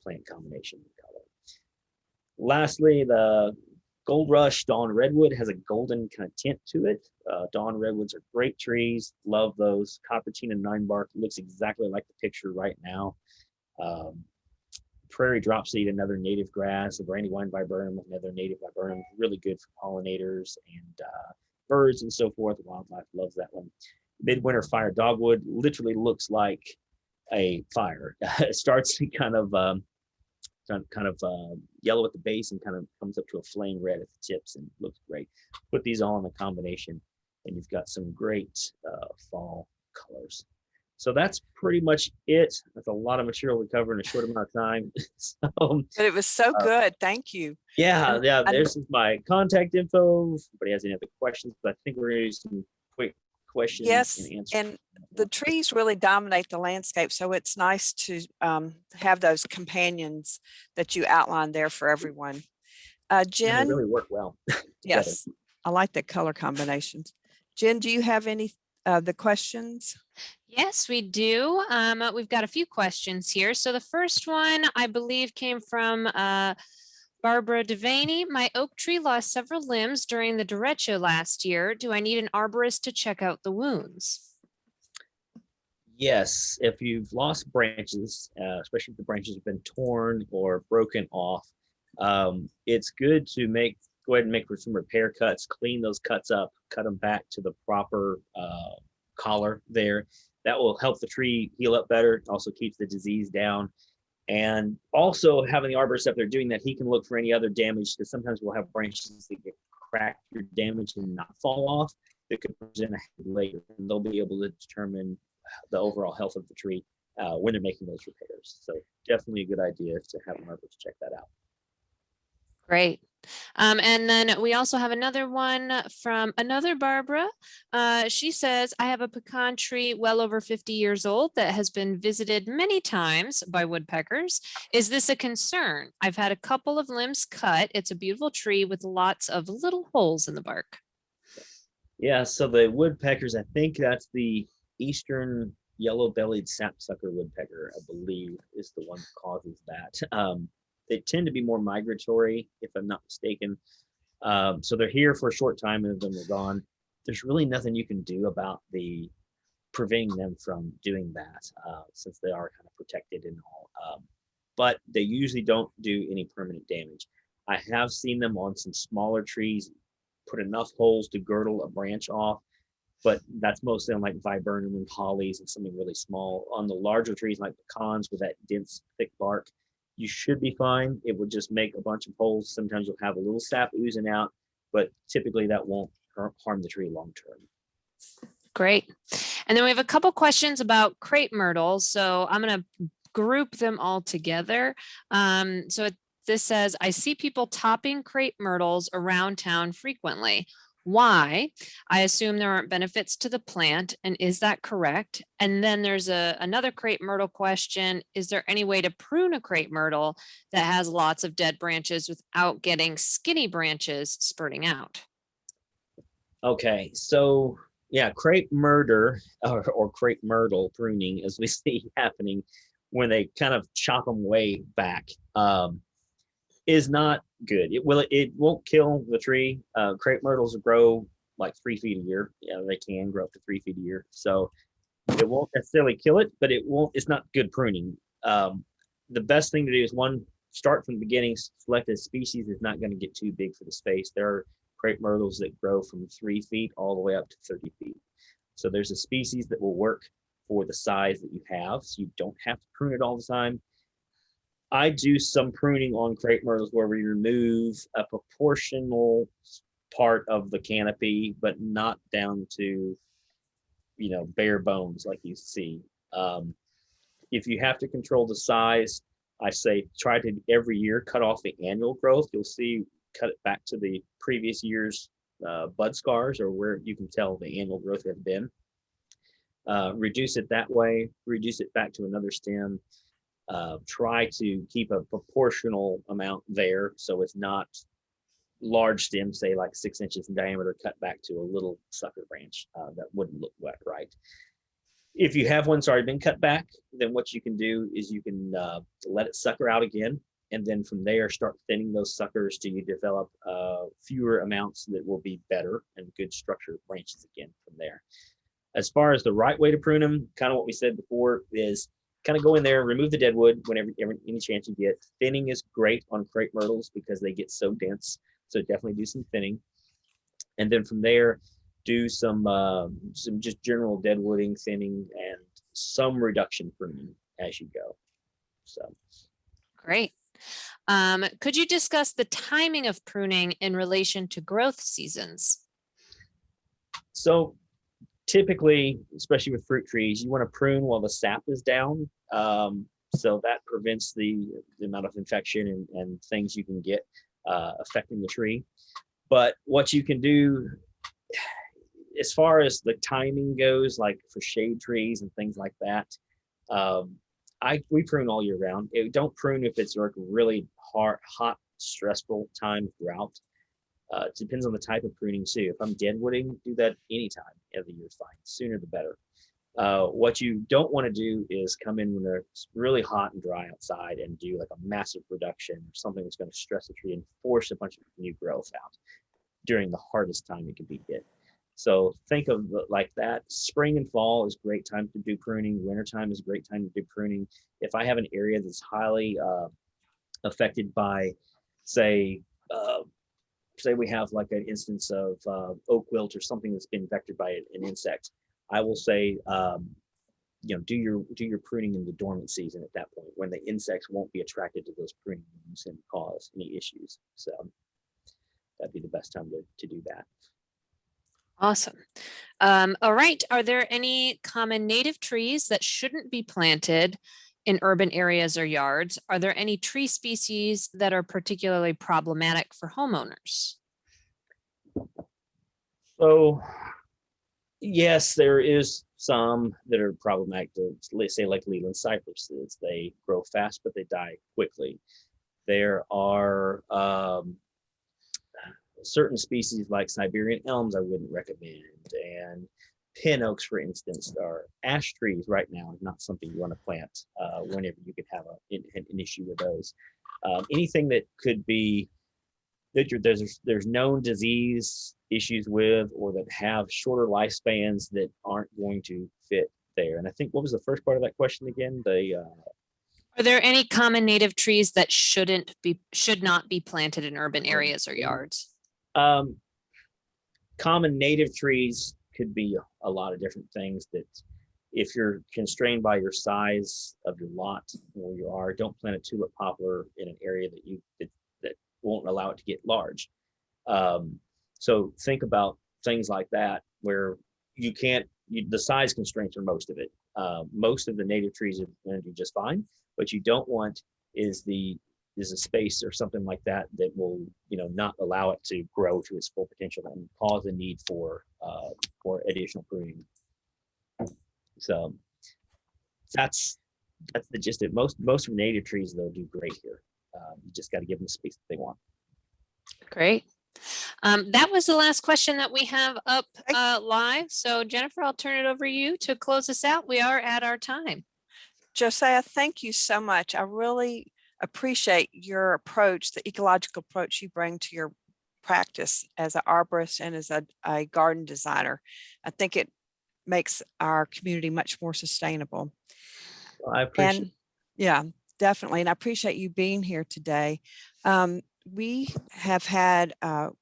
plant combination color. Lastly, the Gold Rush Dawn Redwood has a golden kind of tint to it. Dawn Redwoods are great trees. Love those. Coppertina 9-bark looks exactly like the picture right now. Prairie dropseed, another native grass. The brandywine viburnum, another native viburnum. Really good for pollinators and birds and so forth. Wildlife loves that one. Midwinter fire dogwood literally looks like a fire. It starts kind of yellow at the base and kind of comes up to a flame red at the tips and looks great. Put these all in a combination and you've got some great fall colors. So that's pretty much it. That's a lot of material to cover in a short amount of time. But it was so good. Thank you. Yeah. There's my contact info. If anybody has any other questions, but I think we're going to do some quick questions and answers. And the trees really dominate the landscape, so it's nice to have those companions that you outlined there for everyone. Jen, they really work well. Yes, I like the color combinations. Jen, do you have any the questions? Yes, we do. We've got a few questions here. So the first one, I believe, came from Barbara Devaney. My oak tree lost several limbs during the derecho last year. Do I need an arborist to check out the wounds? Yes, if you've lost branches, especially if the branches have been torn or broken off, it's good to go ahead and make some repair cuts, clean those cuts up, cut them back to the proper collar there. That will help the tree heal up better. It also keeps the disease down. And also having the arborist up there doing that, he can look for any other damage, because sometimes we'll have branches that get cracked or damaged and not fall off that could present later. And they'll be able to determine the overall health of the tree when they're making those repairs. So definitely a good idea to have an arborist check that out. Great. And then we also have another one from another Barbara. She says, I have a pecan tree well over 50 years old that has been visited many times by woodpeckers. Is this a concern? I've had a couple of limbs cut. It's a beautiful tree with lots of little holes in the bark. Yeah, so the woodpeckers, I think that's the eastern yellow-bellied sapsucker woodpecker, I believe, is the one that causes that. They tend to be more migratory, if I'm not mistaken. So they're here for a short time and then they're gone. There's really nothing you can do about preventing them from doing that, since they are kind of protected and all. But they usually don't do any permanent damage. I have seen them on some smaller trees put enough holes to girdle a branch off, but that's mostly on like viburnum and hollies and something really small. On the larger trees like pecans with that dense, thick bark, you should be fine. It would just make a bunch of holes. Sometimes you'll have a little sap oozing out, but typically that won't harm the tree long term. Great. And then we have a couple questions about crepe myrtles. So I'm going to group them all together. This says, I see people topping crepe myrtles around town frequently. Why? I assume there aren't benefits to the plant. And is that correct? And then there's another crepe myrtle question. Is there any way to prune a crepe myrtle that has lots of dead branches without getting skinny branches spurting out? Okay, so yeah, crepe myrtle or crepe myrtle pruning, as we see happening when they kind of chop them way back, is not good. It won't kill the tree. Crepe myrtles grow like 3 feet a year. Yeah, they can grow up to 3 feet a year. So it won't necessarily kill it, but it's not good pruning. The best thing to do is start from the beginning, select a species that's not going to get too big for the space. There are crepe myrtles that grow from 3 feet all the way up to 30 feet. So there's a species that will work for the size that you have, so you don't have to prune it all the time. I do some pruning on crepe myrtles where we remove a proportional part of the canopy, but not down to, bare bones like you see. If you have to control the size, I say try to every year cut off the annual growth. You'll see, cut it back to the previous year's bud scars, or where you can tell the annual growth has been. Reduce it that way, reduce it back to another stem. Try to keep a proportional amount there, so it's not large stem, say like 6 inches in diameter, cut back to a little sucker branch. That wouldn't look right. If you have one's already been cut back, then what you can do is you can let it sucker out again, and then from there start thinning those suckers till you develop fewer amounts that will be better and good structured branches again from there. As far as the right way to prune them, kind of what we said before is kind of go in there, remove the dead wood whenever any chance you get. Thinning is great on crepe myrtles because they get so dense. So definitely do some thinning. And then from there, do some just general dead wooding, thinning, and some reduction pruning as you go. So Great. Could you discuss the timing of pruning in relation to growth seasons? So typically, especially with fruit trees, you want to prune while the sap is down. So that prevents the amount of infection and things you can get affecting the tree. But what you can do, as far as the timing goes, like for shade trees and things like that, we prune all year round. Don't prune if it's like really hot, stressful time of drought. It depends on the type of pruning too. If I'm deadwooding, do that anytime of the year, fine. Sooner the better. What you don't want to do is come in when it's really hot and dry outside and do like a massive reduction or something that's going to stress the tree and force a bunch of new growth out during the hardest time it can be hit. So think of it like that. Spring and fall is great time to do pruning. Wintertime is a great time to do pruning. If I have an area that's highly affected by, say we have like an instance of oak wilt or something that's been vectored by an insect, I will say, do your pruning in the dormant season at that point when the insects won't be attracted to those pruning leaves and cause any issues. So that'd be the best time to do that. Awesome. All right. Are there any common native trees that shouldn't be planted in urban areas or yards? Are there any tree species that are particularly problematic for homeowners? So yes, there is some that are problematic. Let's say like Leland cypresses. They grow fast, but they die quickly. There are certain species like Siberian elms I wouldn't recommend, and pin oaks, for instance, or ash trees right now is not something you want to plant whenever you could have an issue with those. Anything that could be that there's known disease issues with, or that have shorter lifespans that aren't going to fit there. And I think, what was the first part of that question again? Are there any common native trees that should not be planted in urban areas or yards? Common native trees could be a lot of different things that, if you're constrained by your size of your lot where you are, don't plant a tulip poplar in an area that won't allow it to get large. So think about things like that where you can't, the size constraints are most of it. Most of the native trees are going to do just fine. What you don't want is a space or something like that that will, not allow it to grow to its full potential and cause a need for additional pruning. So that's the gist of it. Most of native trees, though, do great here. You just got to give them the space that they want. Great. That was the last question that we have up live. So Jennifer, I'll turn it over to you to close us out. We are at our time. Josiah, thank you so much. I really appreciate your approach, the ecological approach you bring to your practice as an arborist and as a garden designer. I think it makes our community much more sustainable. Well, I appreciate And yeah, definitely. And I appreciate you being here today. We have had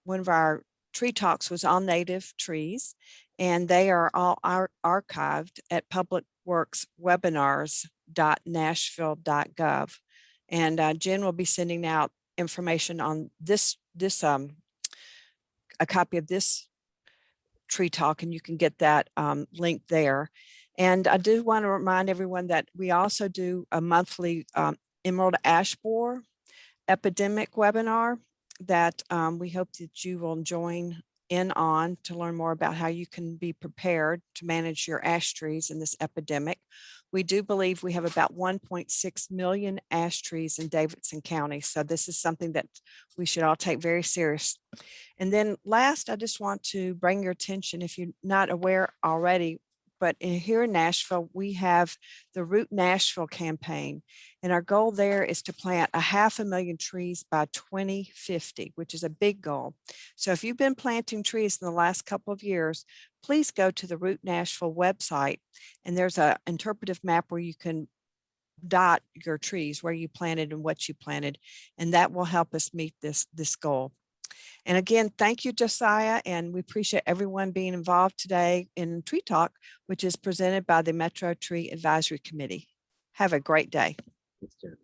one of our tree talks was on native trees, and they are all archived at Public Works webinars.nashville.gov. And Jen will be sending out information on a copy of this tree talk, and you can get that link there. And I do want to remind everyone that we also do a monthly emerald ash borer epidemic webinar that we hope that you will join in on to learn more about how you can be prepared to manage your ash trees in this epidemic. We do believe we have about 1.6 million ash trees in Davidson County. So this is something that we should all take very serious. And then last, I just want to bring your attention, if you're not aware already, but here in Nashville, we have the Root Nashville campaign. And our goal there is to plant 500,000 trees by 2050, which is a big goal. So if you've been planting trees in the last couple of years, please go to the Root Nashville website. And there's an interpretive map where you can dot your trees, where you planted and what you planted. And that will help us meet this goal. And again, thank you, Josiah, and we appreciate everyone being involved today in Tree Talk, which is presented by the Metro Tree Advisory Committee. Have a great day. Thanks, Jennifer.